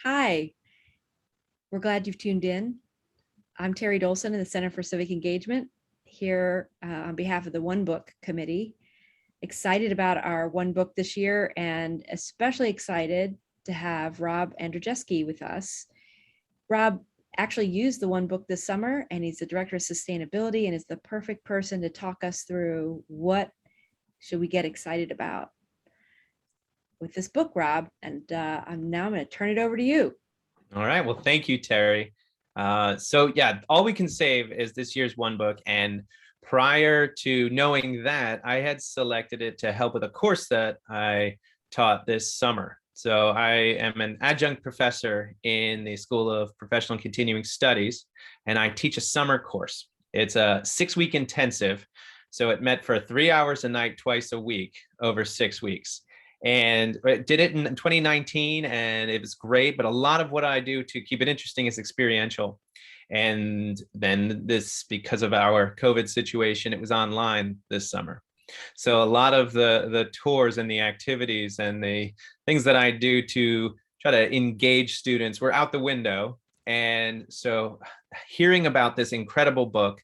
Hi, we're glad you've tuned in. I'm Terry Dolson in the Center for Civic Engagement here on behalf of the One Book Committee. Excited about our One Book this year and especially excited to have Rob Andrejewski with us. Rob actually used the One Book this summer and he's the Director of Sustainability and is the perfect person to talk us through what should we get excited about with this book, Rob. And I'm going to turn it over to you. All right. Well, thank you, Terry. So yeah, All We Can Save is this year's One Book. And prior to knowing that, I had selected it to help with a course that I taught this summer. So I am an adjunct professor in the School of Professional and Continuing Studies, and I teach a summer course. It's a 6-week intensive. So it met for 3 hours a night, twice a week over 6 weeks. And I did it in 2019 and it was great. But a lot of what I do to keep it interesting is experiential. And then this, because of our COVID situation, it was online this summer. So a lot of the tours and the activities and the things that I do to try to engage students were out the window. And so hearing about this incredible book,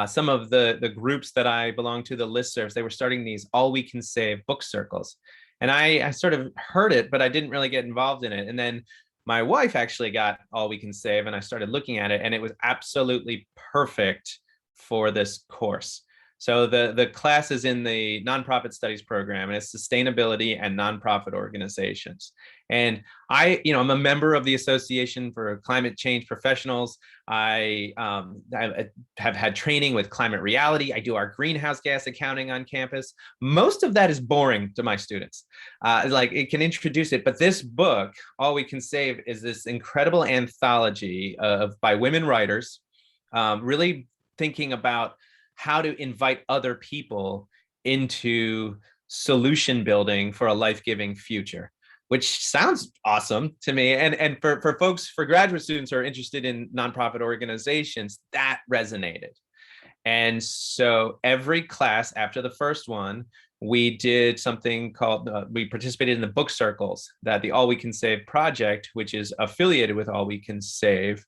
some of the groups that I belong to, the listservs, they were starting these All We Can Save book circles. And I sort of heard it, but I didn't really get involved in it. And then my wife actually got All We Can Save, and I started looking at it, and it was absolutely perfect for this course. So the class is in the nonprofit studies program, and it's sustainability and nonprofit organizations. And I'm a member of the Association for Climate Change Professionals. I have had training with climate reality. I do our greenhouse gas accounting on campus. Most of that is boring to my students. Like it can introduce it, but this book, All We Can Save, is this incredible anthology by women writers, really thinking about how to invite other people into solution building for a life-giving future, which sounds awesome to me. And for folks, for graduate students who are interested in nonprofit organizations, that resonated. And so every class after the first one, we did something called, we participated in the book circles that the All We Can Save project, which is affiliated with All We Can Save,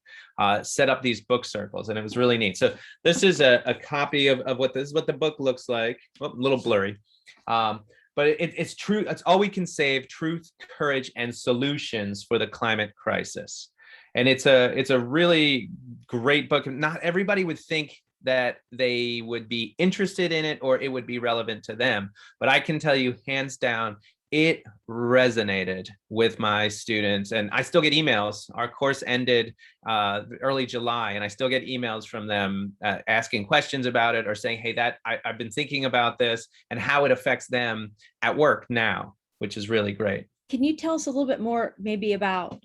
set up these book circles, and it was really neat. So this is a copy of what the book looks like. Oh, a little blurry. But it's true. It's All We Can Save: Truth, Courage, and Solutions for the Climate Crisis. And it's a really great book. Not everybody would think that they would be interested in it or it would be relevant to them. But I can tell you, hands down, it resonated with my students. And I still get emails. Our course ended early July, and I still get emails from them asking questions about it or saying, hey, I've been thinking about this and how it affects them at work now, which is really great. Can you tell us a little bit more maybe about,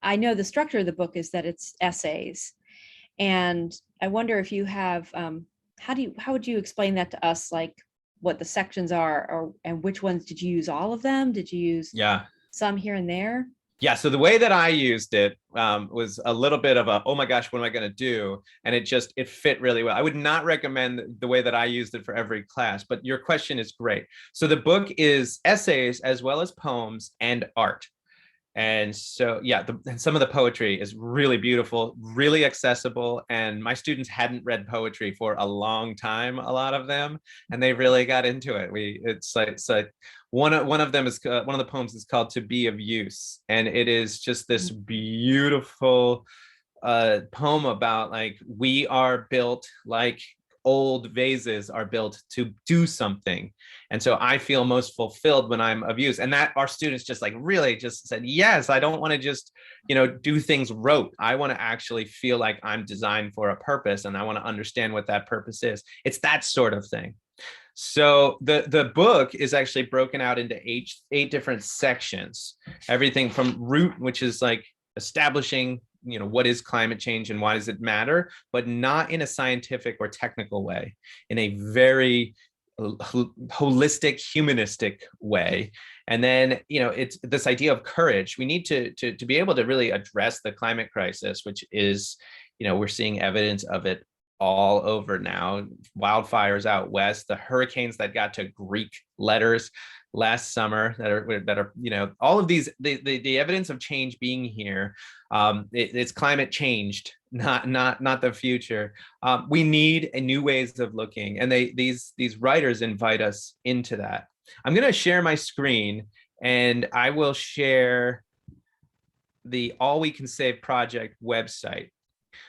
I know the structure of the book is that it's essays. And I wonder if you have, how would you explain that to us? Like what the sections are, and which ones did you use? All of them? Did you use some here and there? Yeah, so the way that I used it was a little bit of a, oh my gosh, what am I going to do? And it fit really well. I would not recommend the way that I used it for every class, but your question is great. So the book is essays as well as poems and art. And so, yeah, some of the poetry is really beautiful, really accessible. And my students hadn't read poetry for a long time, a lot of them, and they really got into it. It's like one of them is one of the poems is called "To Be of Use," and it is just this beautiful poem about like we are built like old vases are built to do something. And so I feel most fulfilled when I'm of use. And that our students just like really just said, yes, I don't want to just, do things rote. I want to actually feel like I'm designed for a purpose, and I want to understand what that purpose is. It's that sort of thing. So the book is actually broken out into eight different sections. Everything from root, which is like establishing what is climate change and why does it matter, but not in a scientific or technical way, in a very holistic, humanistic way. And then, it's this idea of courage. We need to be able to really address the climate crisis, which is, we're seeing evidence of it all over now. Wildfires out west, the hurricanes that got to Greek letters, last summer that are all of these, the evidence of change being here. It's climate changed, not the future. We need a new ways of looking, and these writers invite us into that. I'm going to share my screen, and I will share the All We Can Save Project website.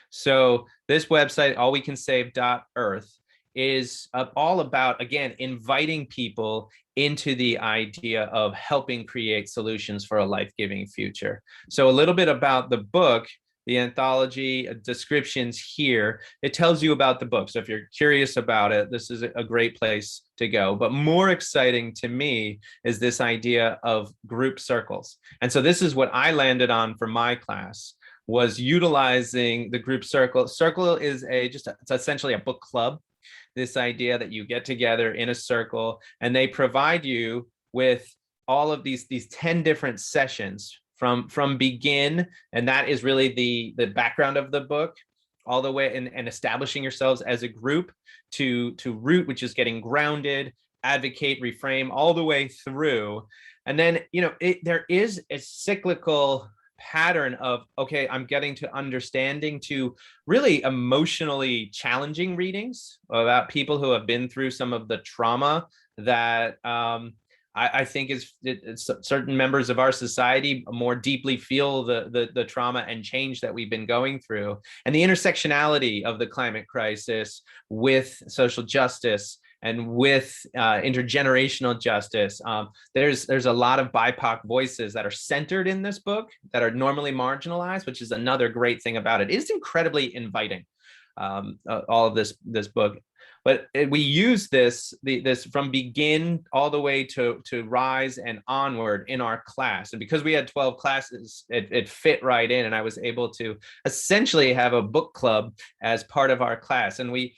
So this website, allwecansave.earth, is all about, again, inviting people into the idea of helping create solutions for a life-giving future. So a little bit about the book, the anthology descriptions here. It tells you about the book. So if you're curious about it, this is a great place to go. But more exciting to me is this idea of group circles. And so this is what I landed on for my class, was utilizing the group circle. Circle is it's essentially a book club. This idea that you get together in a circle, and they provide you with all of these 10 different sessions from begin, and that is really the background of the book, all the way and establishing yourselves as a group, to root, which is getting grounded, advocate, reframe, all the way through. And then there is a cyclical pattern of, okay, I'm getting to understanding, to really emotionally challenging readings about people who have been through some of the trauma that I think certain members of our society more deeply feel the trauma and change that we've been going through, and the intersectionality of the climate crisis with social justice and with intergenerational justice. There's a lot of BIPOC voices that are centered in this book that are normally marginalized, which is another great thing about it. It's incredibly inviting, all of this book. But we use this from begin all the way to rise and onward in our class. And because we had 12 classes, it fit right in. And I was able to essentially have a book club as part of our class. And we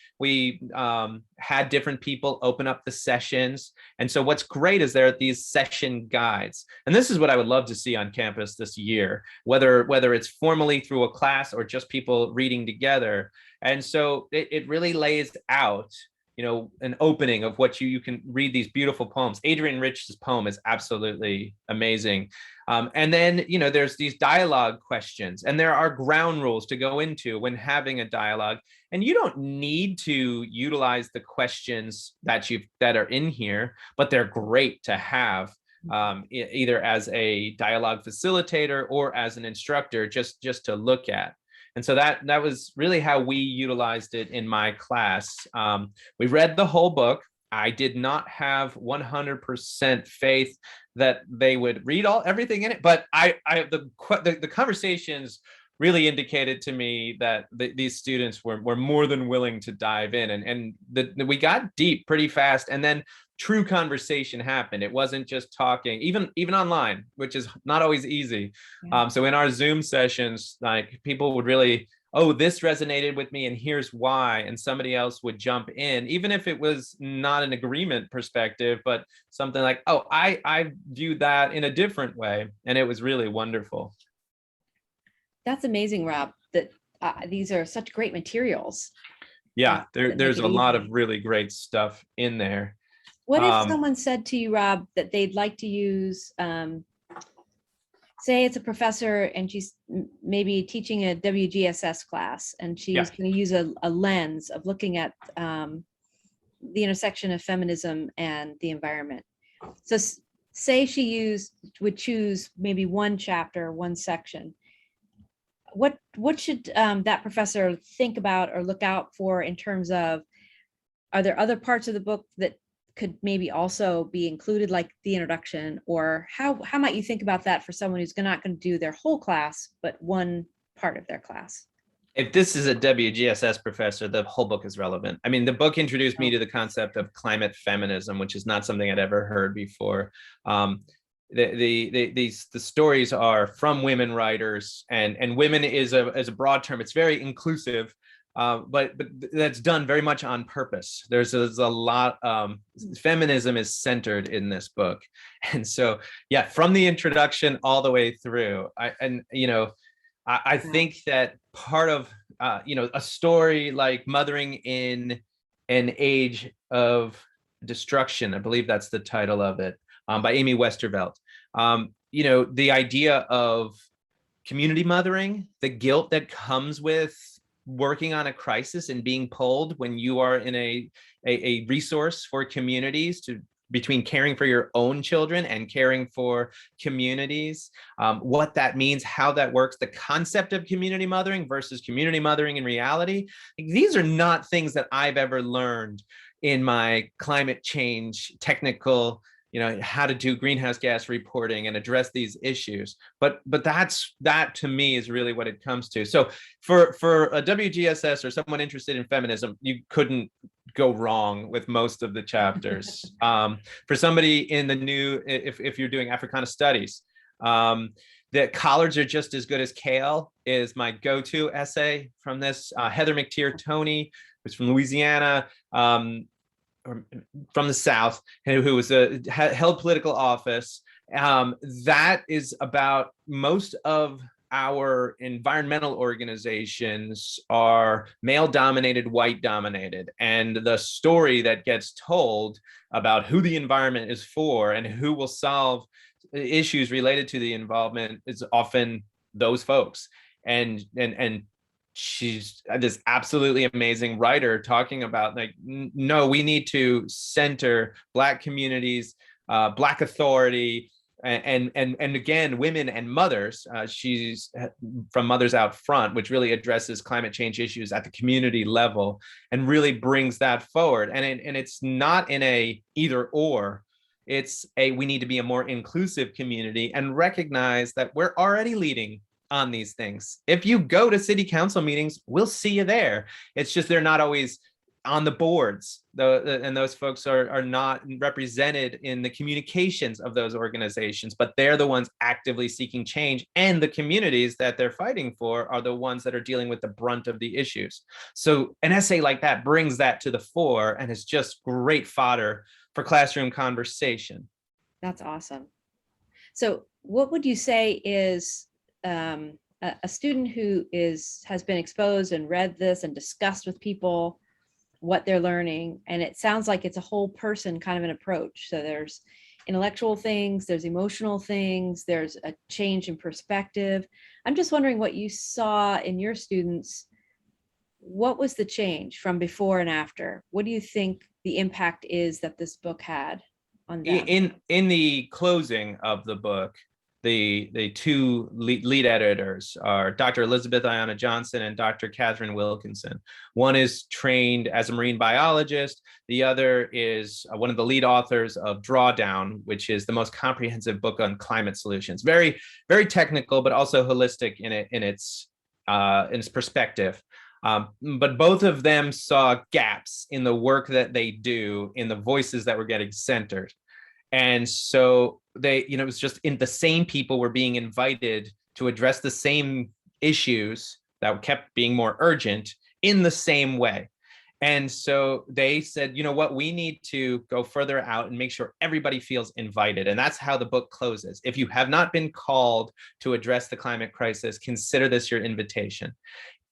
had different people open up the sessions. And so what's great is there are these session guides. And this is what I would love to see on campus this year, whether it's formally through a class or just people reading together. And so it really lays out, an opening of what you can read these beautiful poems. Adrienne Rich's poem is absolutely amazing. And then, there's these dialogue questions, and there are ground rules to go into when having a dialogue. And you don't need to utilize the questions that are in here, but they're great to have, either as a dialogue facilitator or as an instructor, just to look at. And so that was really how we utilized it in my class. We read the whole book. I did not have 100% faith that they would read everything in it, but the conversations really indicated to me that these students were more than willing to dive in, and we got deep pretty fast, and then true conversation happened. It wasn't just talking, even online, which is not always easy. Yeah. So in our Zoom sessions, like, people would really, oh, this resonated with me and here's why, and somebody else would jump in, even if it was not an agreement perspective, but something like, oh, I viewed that in a different way, and it was really wonderful. That's amazing, Rob, that these are such great materials. Yeah, there's a lot of really great stuff in there. What if someone said to you, Rob, that they'd like to use, say it's a professor and she's maybe teaching a WGSS class, and she's going to use a lens of looking at the intersection of feminism and the environment. So say she would choose maybe one chapter, one section. What should that professor think about or look out for in terms of, are there other parts of the book that could maybe also be included, like the introduction, or how might you think about that for someone who's not going to do their whole class, but one part of their class? If this is a WGSS professor, the whole book is relevant. I mean, the book introduced me to the concept of climate feminism, which is not something I'd ever heard before. The stories are from women writers, and women is a broad term. It's very inclusive. But that's done very much on purpose. There's a lot, feminism is centered in this book. And so, yeah, from the introduction all the way through, I think that part of, a story like Mothering in an Age of Destruction, I believe that's the title of it, by Amy Westervelt. The idea of community mothering, the guilt that comes with working on a crisis and being pulled when you are in a resource for communities to between caring for your own children and caring for communities, what that means, how that works, the concept of community mothering versus community mothering in reality. These are not things that I've ever learned in my climate change technical, how to do greenhouse gas reporting and address these issues. But that to me is really what it comes to. So for a WGSS or someone interested in feminism, you couldn't go wrong with most of the chapters. For somebody in the new, if you're doing Africana studies, that collards are just as good as kale is my go-to essay from this. Heather McTeer-Toney, who's from Louisiana, from the South, who was held political office. That is about most of our environmental organizations are male dominated, white dominated. And the story that gets told about who the environment is for and who will solve issues related to the involvement is often those folks. And she's this absolutely amazing writer talking about no, we need to center Black communities, Black authority, and again, women and mothers. She's from Mothers Out Front, which really addresses climate change issues at the community level and really brings that forward. And it's not in a either or. It's we need to be a more inclusive community and recognize that we're already leading on these things. If you go to city council meetings, we'll see you there. It's just they're not always on the boards, and those folks are not represented in the communications of those organizations, but they're the ones actively seeking change, and the communities that they're fighting for are the ones that are dealing with the brunt of the issues. So an essay like that brings that to the fore and is just great fodder for classroom conversation. That's awesome. So what would you say is a student who has been exposed and read this and discussed with people what they're learning, and it sounds like it's a whole person kind of an approach. So there's intellectual things, there's emotional things, there's a change in perspective. I'm just wondering what you saw in your students. What was the change from before and after? What do you think the impact is that this book had on them? In the closing of the book, the two lead editors are Dr. Elizabeth Ayana Johnson and Dr. Katharine Wilkinson. One is trained as a marine biologist. The other is one of the lead authors of Drawdown, which is the most comprehensive book on climate solutions. Very, very technical, but also holistic in its perspective. But both of them saw gaps in the work that they do, in the voices that were getting centered. And so it was just the same people were being invited to address the same issues that kept being more urgent in the same way. And so they said, you know what, we need to go further out and make sure everybody feels invited. And that's how the book closes. If you have not been called to address the climate crisis, consider this your invitation.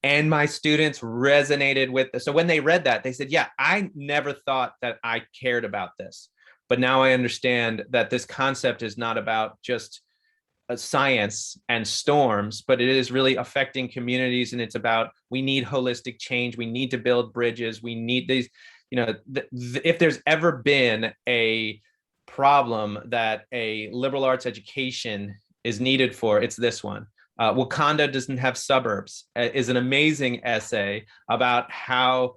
And my students resonated with this. So when they read that, they said, yeah, I never thought that I cared about this. But now I understand that this concept is not about just science and storms, but it is really affecting communities. And it's about, we need holistic change. We need to build bridges. We need these, if there's ever been a problem that a liberal arts education is needed for, it's this one. Wakanda Doesn't Have Suburbs is an amazing essay about how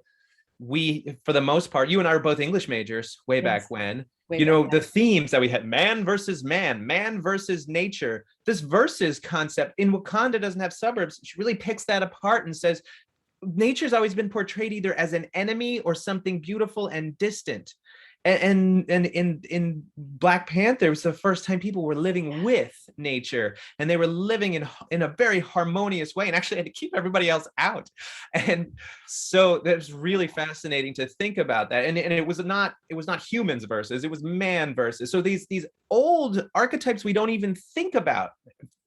we, for the most part, you and I were both English majors way back when, the themes that we had, man versus nature, this versus concept in Wakanda Doesn't Have Suburbs, she really picks that apart and says, nature's always been portrayed either as an enemy or something beautiful and distant. And in Black Panther, it was the first time people were living with nature, and they were living in a very harmonious way, and actually had to keep everybody else out. And so that's really fascinating to think about that. And it was not humans versus, it was man versus. So these old archetypes we don't even think about.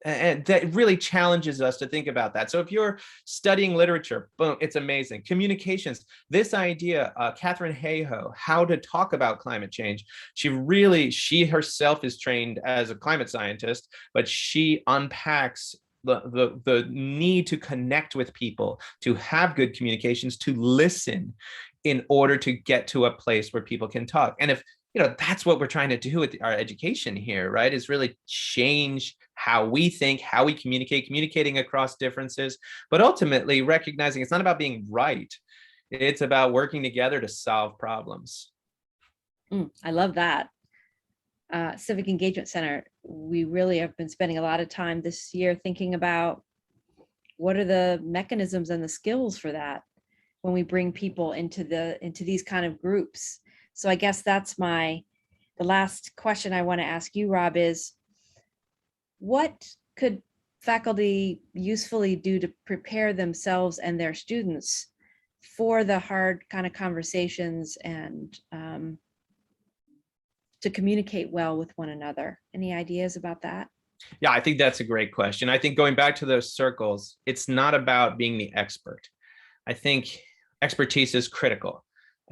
And that really challenges us to think about that. So if you're studying literature, boom, it's amazing. Communications, this idea, Katharine Hayhoe, how to talk about climate change. She herself is trained as a climate scientist, but she unpacks the need to connect with people, to have good communications, to listen in order to get to a place where people can talk. And if that's what we're trying to do with our education here, right? Is really change how we think, how we communicate, communicating across differences, but ultimately recognizing it's not about being right. It's about working together to solve problems. I love that. Civic Engagement Center, we really have been spending a lot of time this year thinking about what are the mechanisms and the skills for that when we bring people into these kind of groups. So I guess that's the last question I want to ask you, Rob, is what could faculty usefully do to prepare themselves and their students for the hard kind of conversations and to communicate well with one another? Any ideas about that? Yeah, I think that's a great question. I think going back to those circles, it's not about being the expert. I think expertise is critical.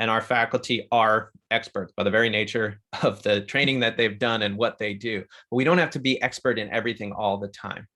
And our faculty are experts by the very nature of the training that they've done and what they do. But we don't have to be expert in everything all the time.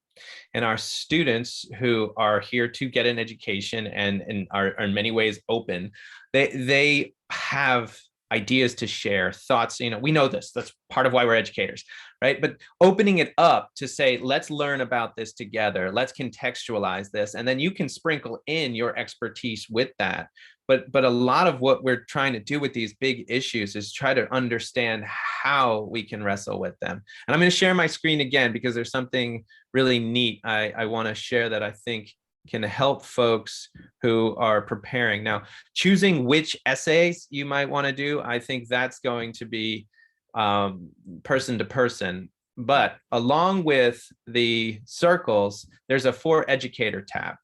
And our students who are here to get an education and are in many ways open, they have ideas to share, thoughts. We know this. That's part of why we're educators, right? But opening it up to say, let's learn about this together. Let's contextualize this. And then you can sprinkle in your expertise with that. But a lot of what we're trying to do with these big issues is try to understand how we can wrestle with them. And I'm going to share my screen again because there's something really neat I want to share that I think can help folks who are preparing. Now, choosing which essays you might want to do, I think that's going to be person to person. But along with the circles, there's a For Educator tab.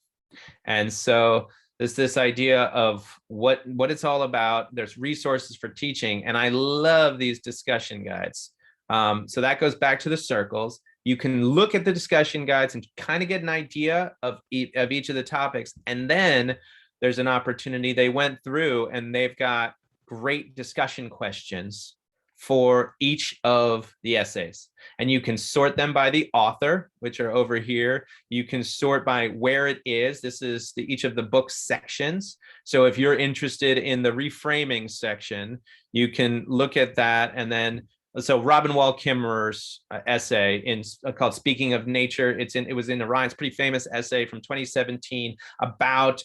And so there's this idea of what it's all about. There's resources for teaching. And I love these discussion guides. So that goes back to the circles. You can look at the discussion guides and kind of get an idea of each of the topics. And then there's an opportunity. They went through and they've got great discussion questions for each of the essays. And you can sort them by the author, which are over here. You can sort by where it is. This is each of the book sections. So if you're interested in the reframing section, you can look at that. And then, so Robin Wall Kimmerer's essay called Speaking of Nature, it was in Orion. It's a pretty famous essay from 2017 about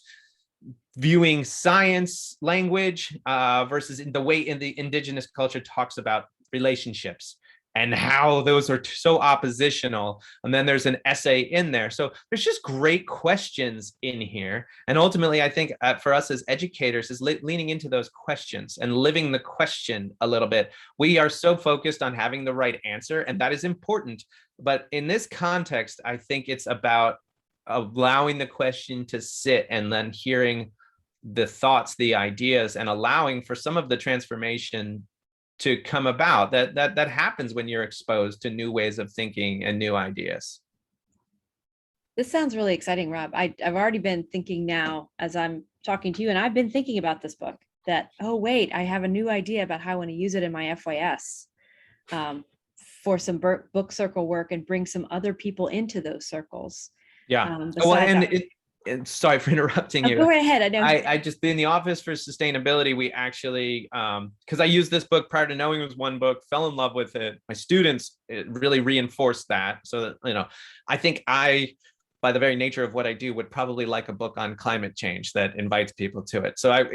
viewing science language versus the way in the indigenous culture talks about relationships and how those are so oppositional. And then there's an essay in there. So there's just great questions in here. And ultimately, I think for us as educators is leaning into those questions and living the question a little bit. We are so focused on having the right answer, and that is important. But in this context, I think it's about allowing the question to sit and then hearing the thoughts, the ideas, and allowing for some of the transformation to come about that happens when you're exposed to new ways of thinking and new ideas. This sounds really exciting, Rob. I've already been thinking now as I'm talking to you, and I've been thinking about this book that, oh, wait, I have a new idea about how I want to use it in my FYS for some book circle work and bring some other people into those circles. Yeah. And sorry for interrupting you. Go right ahead. I just in the Office for Sustainability, we actually, because I used this book prior to knowing it was one book, fell in love with it. My students really reinforced that. So that, I think by the very nature of what I do, would probably like a book on climate change that invites people to it. So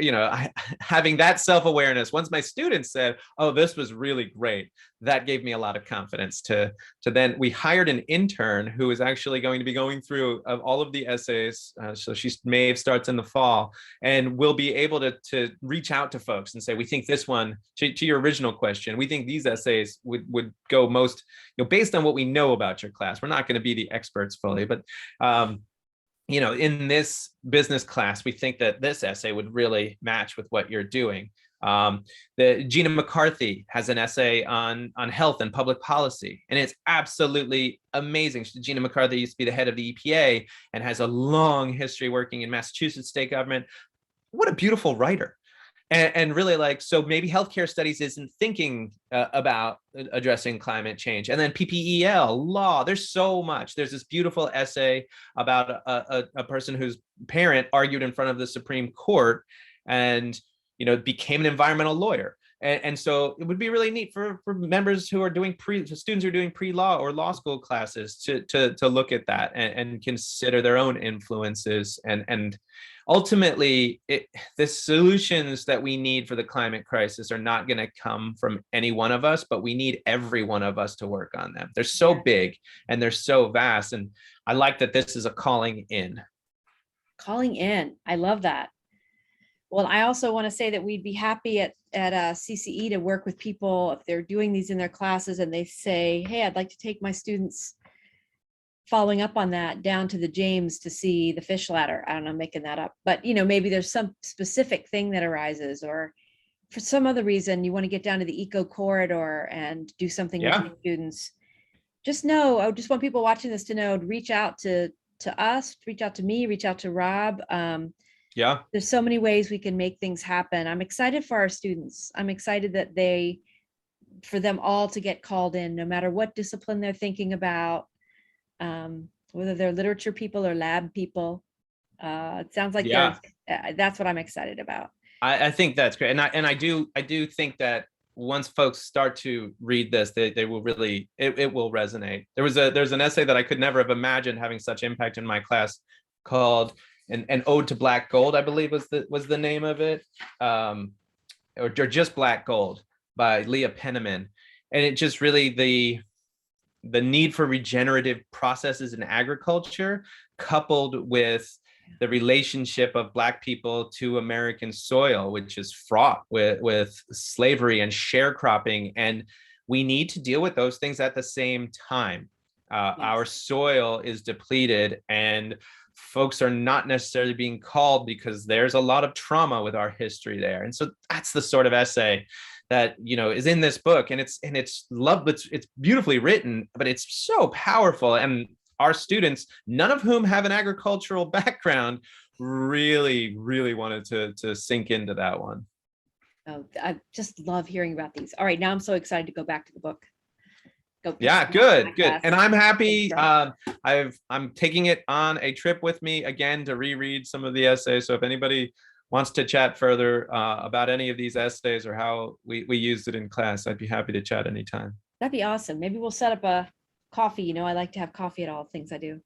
having that self-awareness, once my students said, oh, this was really great, that gave me a lot of confidence to then we hired an intern who is actually going to be going through all of the essays. So Maeve starts in the fall, and we'll be able to reach out to folks and say, we think this one, to your original question, we think these essays would go most, based on what we know about your class. We're not going to be the experts fully, but in this business class, we think that this essay would really match with what you're doing. The Gina McCarthy has an essay on health and public policy, and it's absolutely amazing. Gina McCarthy used to be the head of the EPA and has a long history working in Massachusetts state government. What a beautiful writer. And really, like, so maybe healthcare studies isn't thinking about addressing climate change. And then PPEL, law, there's so much. There's this beautiful essay about a person whose parent argued in front of the Supreme Court and, you know, became an environmental lawyer. And so it would be really neat for members who are doing students who are doing pre-law or law school classes to look at that and consider their own influences. And ultimately, the solutions that we need for the climate crisis are not going to come from any one of us, but we need every one of us to work on them. They're so big and they're so vast. And I like that this is a calling in. Calling in. I love that. Well, I also want to say that we'd be happy at CCE to work with people if they're doing these in their classes and they say, hey, I'd like to take my students following up on that down to the James to see the fish ladder. I don't know, I'm making that up, but you know, maybe there's some specific thing that arises, or for some other reason you want to get down to the eco corridor and do something with your students. Just know, I just want people watching this to know, reach out to us, reach out to me, reach out to Rob. There's so many ways we can make things happen. I'm excited for our students. I'm excited that for them all to get called in, no matter what discipline they're thinking about, whether they're literature people or lab people. It sounds like that's what I'm excited about. I think that's great. And I do think that once folks start to read this, they will really, it will resonate. There's an essay that I could never have imagined having such impact in my class called An Ode to Black Gold, I believe was the name of it, or just Black Gold by Leah Penniman. And it just really, the need for regenerative processes in agriculture, coupled with the relationship of Black people to American soil, which is fraught with slavery and sharecropping. And we need to deal with those things at the same time. Our soil is depleted and folks are not necessarily being called because there's a lot of trauma with our history there. And so that's the sort of essay that, you know, is in this book, and it's beautifully written, but it's so powerful. And our students, none of whom have an agricultural background, really wanted to sink into that one. Oh, I just love hearing about these. All right, now I'm so excited to go back to the book. Yeah, good. And I'm happy. I'm taking it on a trip with me again to reread some of the essays. So if anybody wants to chat further about any of these essays or how we used it in class, I'd be happy to chat anytime. That'd be awesome. Maybe we'll set up a coffee. You know, I like to have coffee at all the things I do.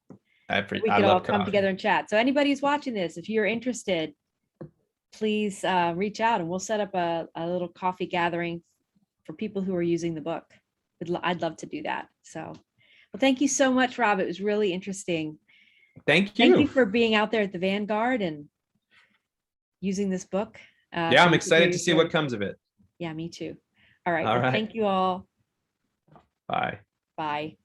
We could all come together and chat. So anybody who's watching this, if you're interested, please reach out and we'll set up a little coffee gathering for people who are using the book. I'd love to do that. So, well, thank you so much, Rob. It was really interesting. Thank you. Thank you for being out there at the Vanguard and using this book. I'm excited to see what comes of it. Yeah, me too. All right. Well, thank you all. Bye. Bye.